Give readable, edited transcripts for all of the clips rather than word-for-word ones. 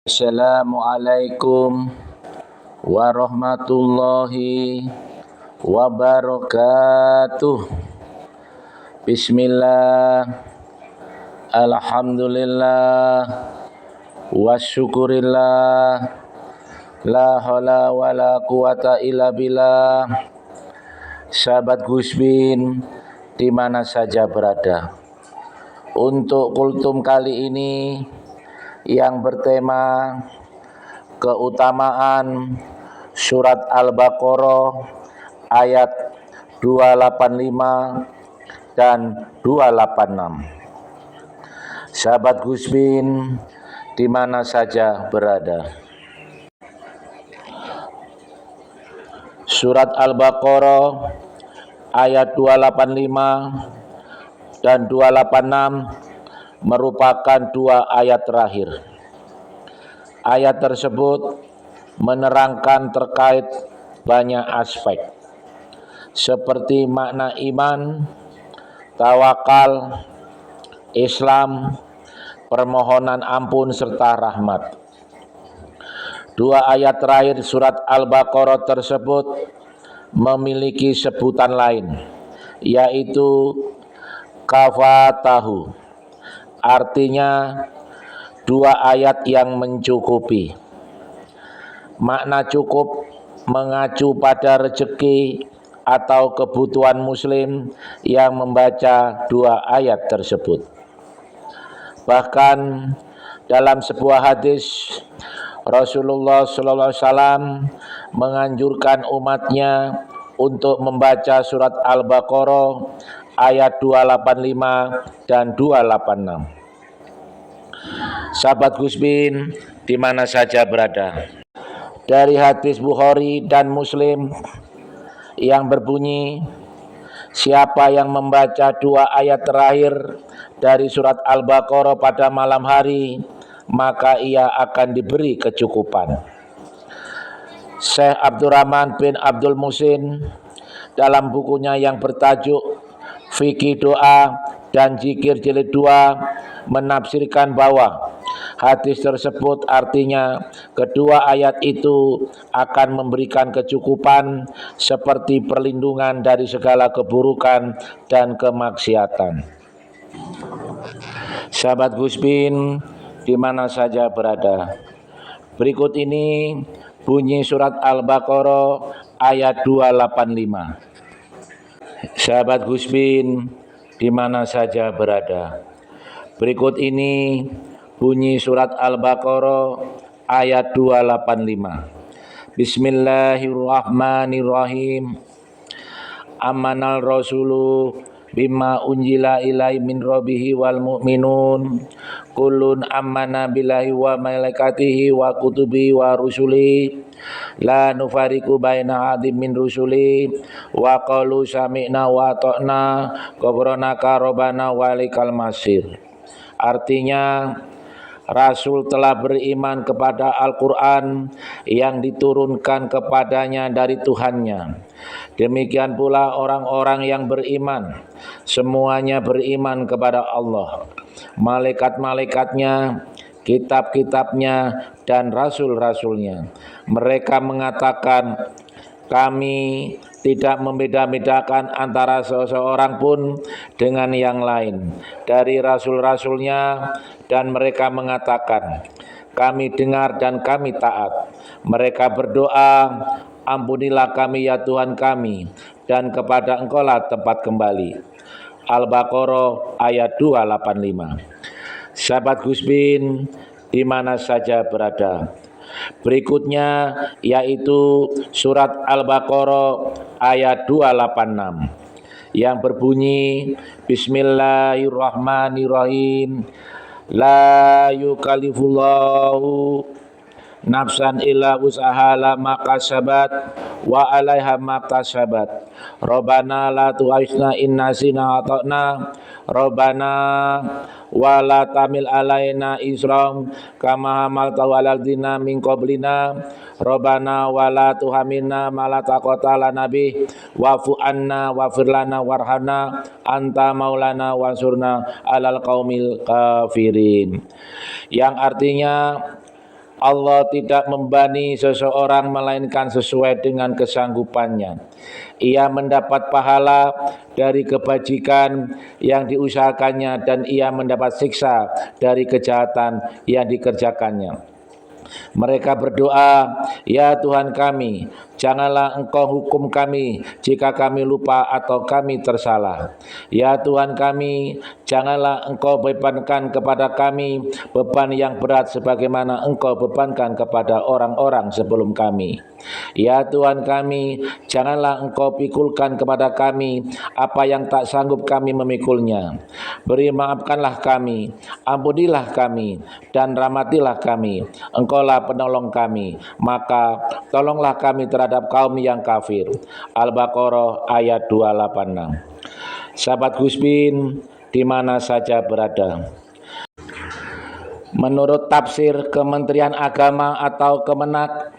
Assalamualaikum warahmatullahi wabarakatuh. Bismillah, alhamdulillah, wasyukurillah, la haula wala quwata illa billah. Sahabat Gusbin di mana saja berada, untuk kultum kali ini yang bertema keutamaan surat Al-Baqarah ayat 285 dan 286. Sahabat Gusbin di mana saja berada, surat Al-Baqarah ayat 285 dan 286 merupakan dua ayat terakhir. Ayat tersebut menerangkan terkait banyak aspek seperti makna iman, tawakal, Islam, permohonan ampun serta rahmat. Dua ayat terakhir surat Al-Baqarah tersebut memiliki sebutan lain, yaitu kafatahu. Artinya dua ayat yang mencukupi. Makna cukup mengacu pada rezeki atau kebutuhan muslim yang membaca dua ayat tersebut. Bahkan dalam sebuah hadis, Rasulullah SAW menganjurkan umatnya untuk membaca surat Al-Baqarah ayat 285 dan 286. Sahabat Gusbin di mana saja berada, dari hadis Bukhari dan Muslim yang berbunyi, siapa yang membaca dua ayat terakhir dari surat Al-Baqarah pada malam hari, maka ia akan diberi kecukupan. Syekh Abdurrahman bin Abdul Muhsin dalam bukunya yang bertajuk Fikih Doa dan Zikir Jilid 2 menafsirkan bahwa hadis tersebut artinya kedua ayat itu akan memberikan kecukupan seperti perlindungan dari segala keburukan dan kemaksiatan. Sahabat Gusbin di mana saja berada, berikut ini bunyi surat Al-Baqarah ayat 285. Sahabat Gusbin di mana saja berada, berikut ini bunyi surat Al-Baqarah ayat 285. Bismillahirrahmanirrahim. Amanal rasulu bima unjila ilai min rabbihi wal mu'minun kullun amana billahi wa malaikatihi wa kutubihi wa rusuli la nufariqu baina adim min rusuli wa qalu sami'na wa ata'na ghufranaka rabbana walikal masir. Artinya, Rasul telah beriman kepada Al-Quran yang diturunkan kepadanya dari Tuhannya. Demikian pula orang-orang yang beriman, semuanya beriman kepada Allah, malaikat-malaikatnya, kitab-kitabnya, dan rasul-rasulnya. Mereka mengatakan, kami tidak membeda-bedakan antara seseorang pun dengan yang lain dari rasul-rasulnya, dan mereka mengatakan, kami dengar dan kami taat. Mereka berdoa, ampunilah kami ya Tuhan kami, dan kepada Engkaulah tempat kembali. Al-Baqarah ayat 285. Sahabat Gusbin di mana saja berada, berikutnya yaitu surat Al-Baqarah ayat 286 yang berbunyi, Bismillahirrahmanirrahim. La yukallifullahu nafsan illa wus'aha ma kasabat wa 'alaiha ma kasabat. Rabbana la tu'akhidhna in nasina ata'na. Rabbana wa la tamil alaina isram kama hamaltahu 'alal ladzina min qablina. Rabbana wa la tuhamilna ma la taqata lana bih wa'fu anna waghfir lana warhamna anta maulana wansurna 'alal qaumil kafirin. Yang artinya, Allah tidak membani seseorang melainkan sesuai dengan kesanggupannya. Ia mendapat pahala dari kebajikan yang diusahakannya dan ia mendapat siksa dari kejahatan yang dikerjakannya. Mereka berdoa, "Ya Tuhan kami, janganlah Engkau hukum kami jika kami lupa atau kami tersalah. Ya Tuhan kami, janganlah Engkau bebankan kepada kami beban yang berat sebagaimana Engkau bebankan kepada orang-orang sebelum kami. Ya Tuhan kami, janganlah Engkau pikulkan kepada kami apa yang tak sanggup kami memikulnya. Beri maafkanlah kami, ampunilah kami, dan rahmatilah kami. Engkaulah penolong kami, maka tolonglah kami terhadap kaum yang kafir." Al-Baqarah ayat 286. Sahabat Gusbin di mana saja berada, menurut tafsir Kementerian Agama atau Kemenak,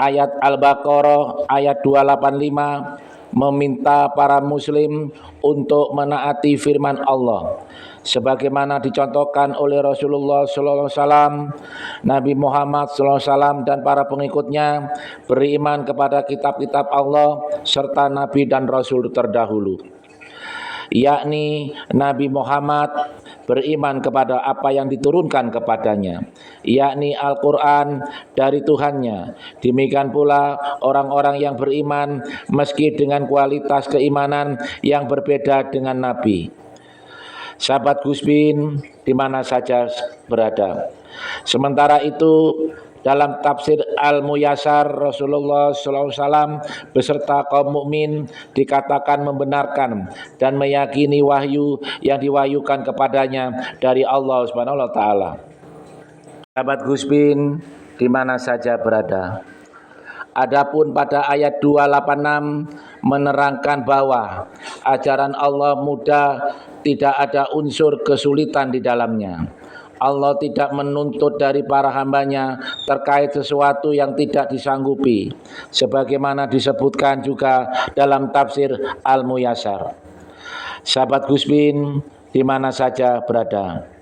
ayat Al-Baqarah ayat 285 meminta para muslim untuk menaati firman Allah sebagaimana dicontohkan oleh Rasulullah SAW, Nabi Muhammad SAW dan para pengikutnya, beriman kepada kitab-kitab Allah serta Nabi dan Rasul terdahulu, yakni Nabi Muhammad beriman kepada apa yang diturunkan kepadanya, yakni Al-Quran dari Tuhannya. Demikian pula orang-orang yang beriman meski dengan kualitas keimanan yang berbeda dengan Nabi. Sahabat Gusbin di mana saja berada, sementara itu dalam tafsir Al-Muyassar, Rasulullah SAW beserta kaum mukmin dikatakan membenarkan dan meyakini wahyu yang diwahyukan kepadanya dari Allah Subhanahu wa taala. Sahabat Gusbin di mana saja berada, adapun pada ayat 286 menerangkan bahwa ajaran Allah mudah, tidak ada unsur kesulitan di dalamnya. Allah tidak menuntut dari para hambanya terkait sesuatu yang tidak disanggupi, sebagaimana disebutkan juga dalam tafsir Al-Muyassar. Sahabat Gusbin di mana saja berada,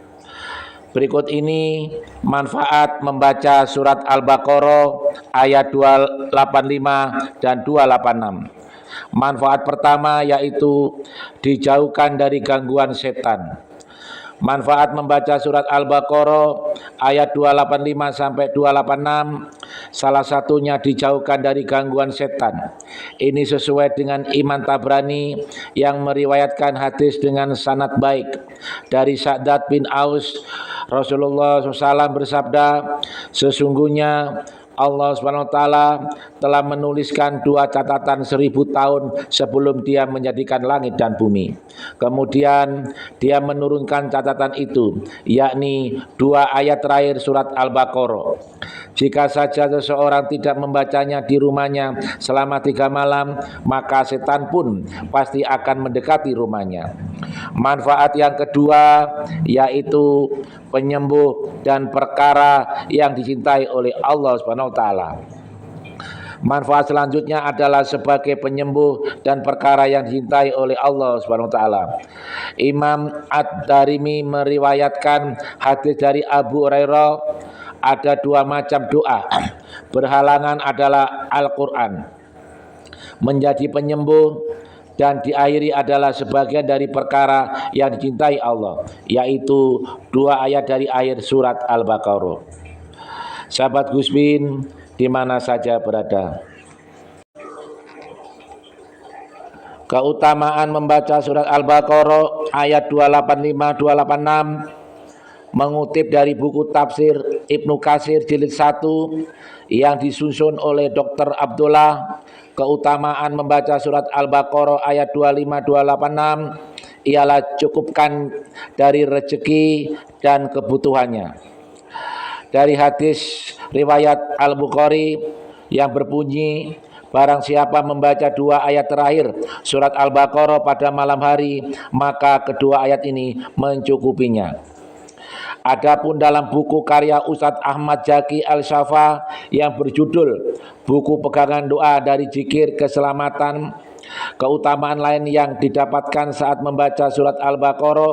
berikut ini manfaat membaca surat Al-Baqarah ayat 285 dan 286. Manfaat pertama yaitu dijauhkan dari gangguan setan. Manfaat membaca surat Al-Baqarah ayat 285 sampai 286, salah satunya dijauhkan dari gangguan setan. Ini sesuai dengan Imam Tabrani yang meriwayatkan hadis dengan sanad baik dari Sa'dad bin Aus. Rasulullah SAW bersabda, "Sesungguhnya Allah Subhanahu wa taala telah menuliskan 2 catatan 1000 tahun sebelum Dia menjadikan langit dan bumi. Kemudian Dia menurunkan catatan itu, yakni 2 ayat terakhir surat Al-Baqarah. Jika saja seseorang tidak membacanya di rumahnya selama 3 malam, maka setan pun pasti akan mendekati rumahnya." Manfaat yang kedua yaitu penyembuh dan perkara yang dicintai oleh Allah Subhanahu wa taala. Manfaat selanjutnya adalah sebagai penyembuh dan perkara yang dicintai oleh Allah Subhanahu wa taala. Imam Ad-Darimi meriwayatkan hadis dari Abu Hurairah, ada 2 macam doa. Berhalangan adalah Al-Quran menjadi penyembuh, dan diakhiri adalah sebagian dari perkara yang dicintai Allah, yaitu 2 ayat dari akhir surat Al-Baqarah. Sahabat Gusbin di mana saja berada, keutamaan membaca surat Al-Baqarah ayat 285-286 mengutip dari buku tafsir Ibnu Katsir jilid 1 yang disusun oleh Dr. Abdullah. Keutamaan membaca surat Al-Baqarah ayat 25286 ialah cukupkan dari rezeki dan kebutuhannya. Dari hadis riwayat Al-Bukhari yang berbunyi, barang siapa membaca 2 ayat terakhir surat Al-Baqarah pada malam hari, maka kedua ayat ini mencukupinya. Adapun dalam buku karya Ustadz Ahmad Zaki Al-Syafa yang berjudul Buku Pegangan Doa dari Zikir Keselamatan, Keutamaan lain yang didapatkan saat membaca surat Al-Baqarah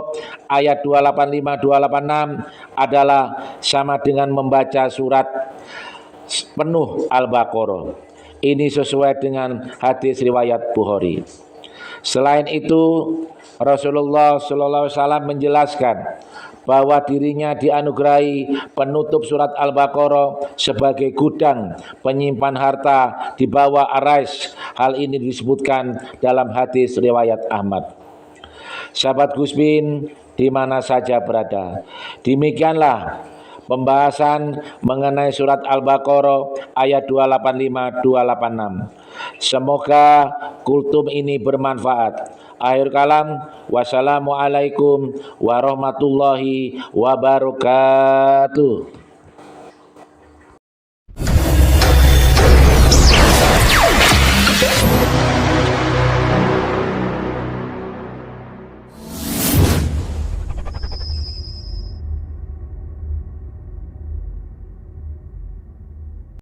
ayat 285-286 adalah sama dengan membaca surat penuh Al-Baqarah. Ini sesuai dengan hadis riwayat Bukhari. Selain itu, Rasulullah SAW menjelaskan bahwa dirinya dianugerahi penutup surat Al-Baqarah sebagai gudang penyimpan harta di bawah arais. Hal ini disebutkan dalam hadis riwayat Ahmad. Sahabat Gus Bin di mana saja berada, demikianlah pembahasan mengenai surat Al-Baqarah ayat 285-286. Semoga kultum ini bermanfaat. Akhir kalam, wassalamualaikum warahmatullahi wabarakatuh.